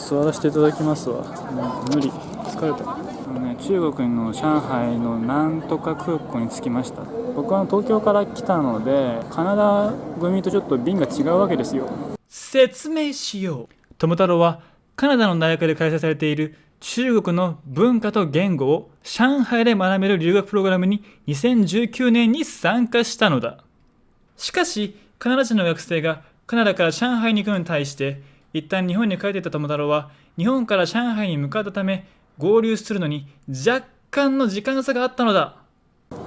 座らせていただきますわ。もう無理、疲れた。中国の上海のなんとか空港に着きました。僕は東京から来たので、カナダ組とちょっと便が違うわけですよ。説明しよう。友太郎はカナダの大学で開催されている中国の文化と言語を上海で学べる留学プログラムに2019年に参加したのだ。しかし、カナダ人の学生がカナダから上海に行くのに対して、一旦日本に帰っていた友太郎は、日本から上海に向かったため、合流するのに若干の時間差があったのだ。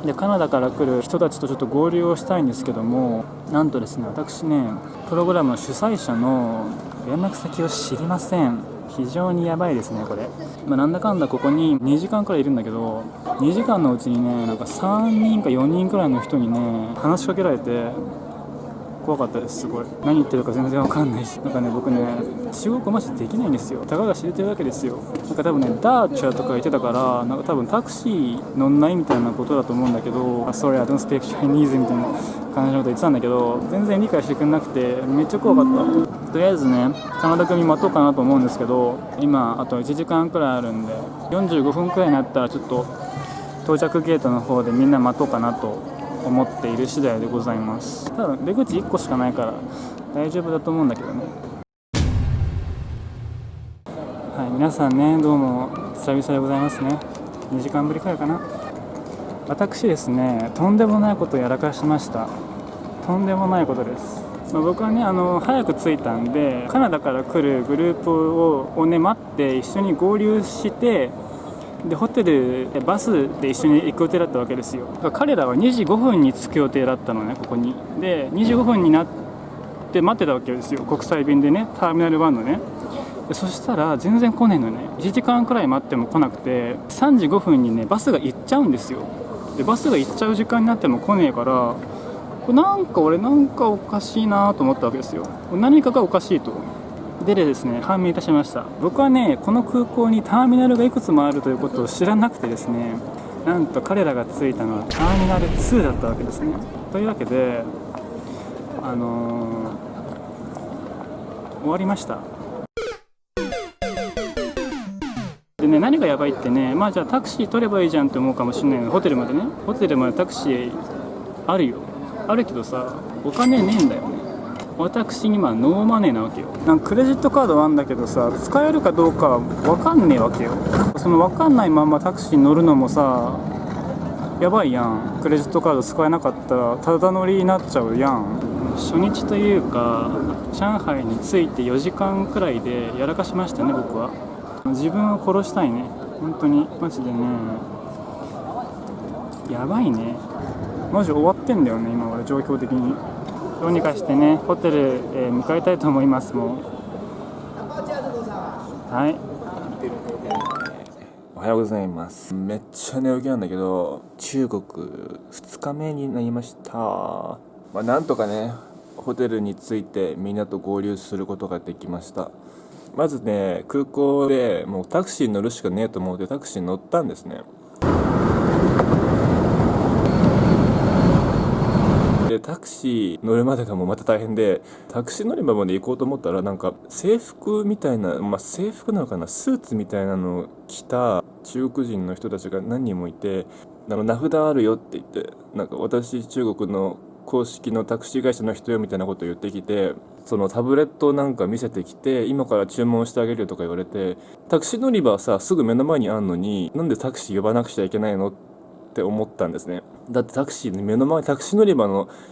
でカナダから来る人たちとちょっと合流をしたいんですけども、なんとですね、私ね、プログラムの主催者の連絡先を知りません。非常にやばいですね、これ。なんだかんだここに2時間くらいいるんだけど、2時間のうちにね、なんか3人か4人くらいの人にね、話しかけられて、怖かったです。すごい何言ってるか全然わかんないし、なんかね、僕ね、中国語マジできないんですよ。たかが知れてるわけですよ。なんか多分ね、ダーチャーとか言ってたから、なんか多分タクシー乗んないみたいなことだと思うんだけど、Sorry, I don't speak Chinese みたいな感じのこと言ってたんだけど、全然理解してくれなくて、めっちゃ怖かった。とりあえずね、カナダ組待とうかなと思うんですけど、今あと1時間くらいあるんで、45分くらいになったらちょっと到着ゲートの方でみんな待とうかなと思っている次第でございます。多分出口1個しかないから大丈夫だと思うんだけどね。はい、皆さんね、どうも久々でございますね。2時間ぶりくらいかな。私ですね、とんでもないことをやらかしました。とんでもないことです。僕はね、早く着いたんで、カナダから来るグループをね、待って一緒に合流して、でホテルバスで一緒に行く予定だったわけですよ。彼らは2時5分に着く予定だったのね、ここに。で2時5分になって待ってたわけですよ、国際便でね、ターミナル1のね。でそしたら全然来ねえのね。1時間くらい待っても来なくて、3時5分にねバスが行っちゃうんですよ。でバスが行っちゃう時間になっても来ねえから、これ俺なんかおかしいなと思ったわけですよ。何かがおかしいと。でですね、判明いたしました。僕はね、この空港にターミナルがいくつもあるということを知らなくてですね、なんと彼らが着いたのはターミナル2だったわけですね。というわけで、終わりました。でね、何がやばいってね、じゃあタクシー取ればいいじゃんって思うかもしれないの。ホテルまでタクシーあるよ。あるけどさ、お金ねえんだよね。私にノーマネーなわけよ。なんかクレジットカードあんだけどさ、使えるかどうか分かんねえわけよ。その分かんないままタクシーに乗るのもさ、やばいやん。クレジットカード使えなかったらただ乗りになっちゃうやん。初日というか、上海に着いて4時間くらいでやらかしましたね、僕は。自分を殺したいね、本当にマジでね。やばいね、マジ終わってんだよね今俺、状況的に。どうにかしてね、ホテルへ向かいたいと思います。もうはい、おはようございます。めっちゃ寝起きなんだけど、中国2日目になりました。なんとかね、ホテルに着いてみんなと合流することができました。まずね、空港でもうタクシーに乗るしかねえと思ってタクシーに乗ったんですね。でタクシー乗るまでがもうまた大変で、タクシー乗り場まで行こうと思ったら、なんか制服みたいな、制服なのかな、スーツみたいなのを着た中国人の人たちが何人もいて、名札あるよって言って、なんか私中国の公式のタクシー会社の人よみたいなことを言ってきて、そのタブレットなんか見せてきて、今から注文してあげるよとか言われて、タクシー乗り場はさすぐ目の前にあんのに、なんでタクシー呼ばなくちゃいけないのって思ったんですね。だってタクシー目の前、タクシー乗り場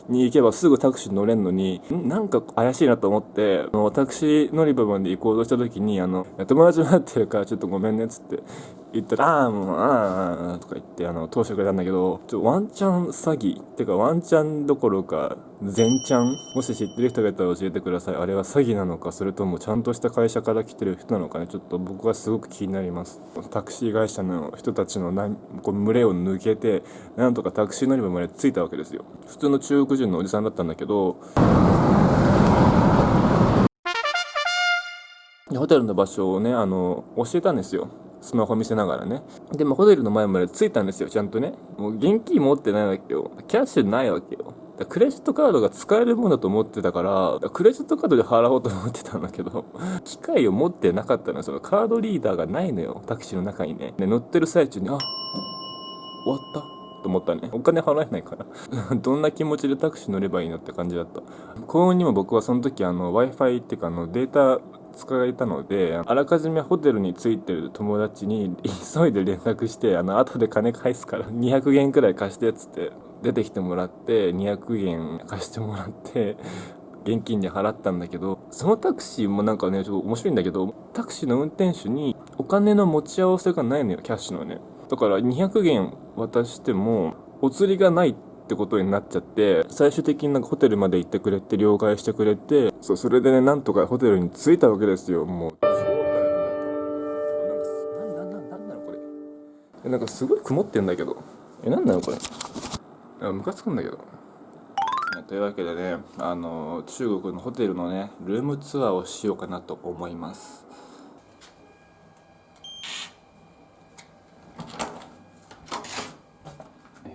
に行けばすぐタクシー乗れんのに、なんか怪しいなと思って、タクシー乗り場まで行こうとした時に、友達になってるからちょっとごめんねっつって言ったら、もうとか言って通してくれたんだけど、ワンチャン詐欺ってか、ワンチャンどころか全チャン、もし知ってる人がいたら教えてください。あれは詐欺なのか、それともちゃんとした会社から来てる人なのかね、ちょっと僕はすごく気になります。タクシー会社の人たちのこう群れを抜けて、なんとかタクシー乗り場まで着いたわけですよ。普通の中国人のおじさんだったんだけど、ホテルの場所をね、教えたんですよ。スマホ見せながらね。でもホテルの前まで着いたんですよ、ちゃんとね。もう現金持ってないわけよ。キャッシュないわけよ。クレジットカードが使えるものだと思ってたから、クレジットカードで払おうと思ってたんだけど、機械を持ってなかったのよ。そのカードリーダーがないのよ、タクシーの中にね。で、乗ってる最中に、あ、終わったと思ったね。お金払えないからどんな気持ちでタクシー乗ればいいのって感じだった。幸運にも僕はその時Wi-Fi っていうかデータ使えたので、あらかじめホテルに着いてる友達に急いで連絡して、後で金返すから200元くらい貸してっつって出てきてもらって、200元貸してもらって現金で払ったんだけど、そのタクシーもなんかね、ちょっと面白いんだけど、タクシーの運転手にお金の持ち合わせがないのよ、キャッシュのね。だから200元渡してもお釣りがないってことになっちゃって、最終的になんかホテルまで行ってくれて了解してくれて、それでね、なんとかホテルに着いたわけですよ。もう超大変だった。なんなのこれ。なんかすごい曇ってんだけど。なんなのこれ。ムカつくんだけど。というわけでね、中国のホテルのね、ルームツアーをしようかなと思います。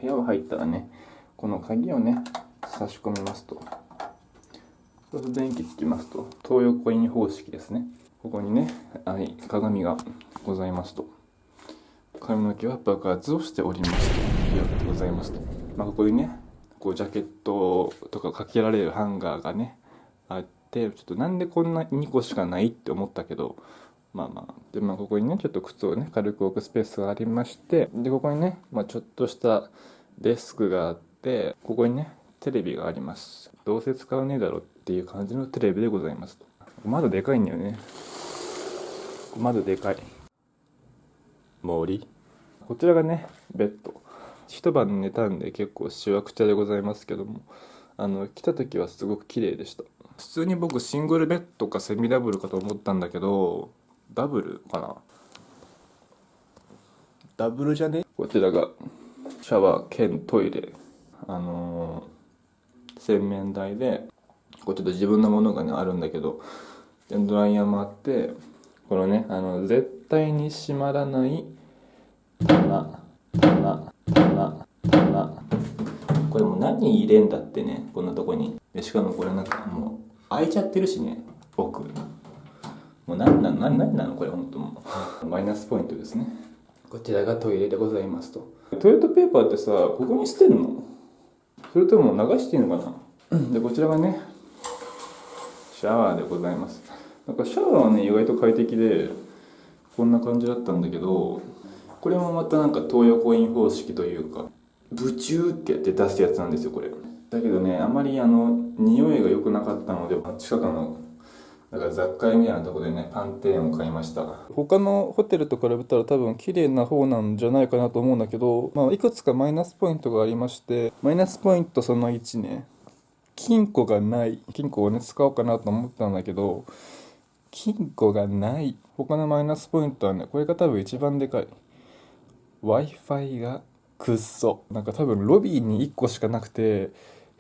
部屋を入ったらね、この鍵をね、差し込みますと、そうすると電気つきますと、東横コイン方式ですね。ここにね、鏡がございますと、髪の毛は爆発をしておりますというわけでございますと、ここにね、こうジャケットとかかけられるハンガーがねあって、ちょっとなんでこんな2個しかないって思ったけど、でここにねちょっと靴をね軽く置くスペースがありまして、でここにね、ちょっとしたデスクがあって、ここにねテレビがあります。どうせ使わねえだろっていう感じのテレビでございますと。窓でかいんだよね。窓でかい。森。こちらがねベッド。一晩寝たんで結構しわくちゃでございますけども、来た時はすごく綺麗でした。普通に僕シングルベッドかセミダブルかと思ったんだけど、ダブルかな。ダブルじゃね。こちらがシャワー兼トイレ、洗面台で、これちょっと自分のものがねあるんだけど、ドライヤーもあって、このね絶対に閉まらない棚これもう何入れんだってね、こんなとこに。でしかもこれなんかもう開いちゃってるしね、奥。もう何なのこれ、本当もうマイナスポイントですね。こちらがトイレでございますと。トイレットペーパーってさ、ここに捨てんの？それとも流していいのかな。でこちらがねシャワーでございます。なんかシャワーはね意外と快適で、こんな感じだったんだけど、これもまたなんか東横イン方式というか、ブチューってやって出すやつなんですよこれ。だけどね、あまり匂いが良くなかったので、近くのだから雑貨屋みたいなところでねパンテーンを買いました。他のホテルと比べたら多分綺麗な方なんじゃないかなと思うんだけど、いくつかマイナスポイントがありまして、マイナスポイントその1ね、金庫がない。金庫をね使おうかなと思ったんだけど、金庫がない。他のマイナスポイントはね、これが多分一番でかい。Wi-Fi がくっそ。なんか多分ロビーに1個しかなくて、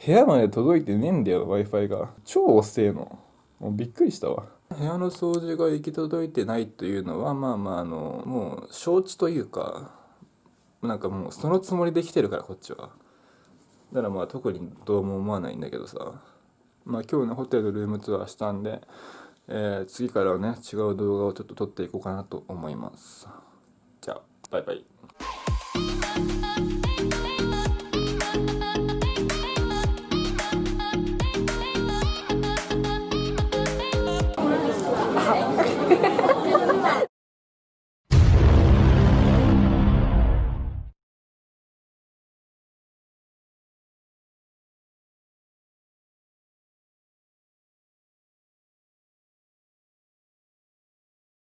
部屋まで届いてねえんだよ、Wi-Fi が。超遅えの。もうびっくりしたわ。部屋の掃除が行き届いてないというのは、もう承知というか、なんかもうそのつもりで来てるから、こっちは。だから特にどうも思わないんだけどさ。今日ね、ホテルルームツアーしたんで、次からはね、違う動画をちょっと撮っていこうかなと思います。じゃあ、バイバイ。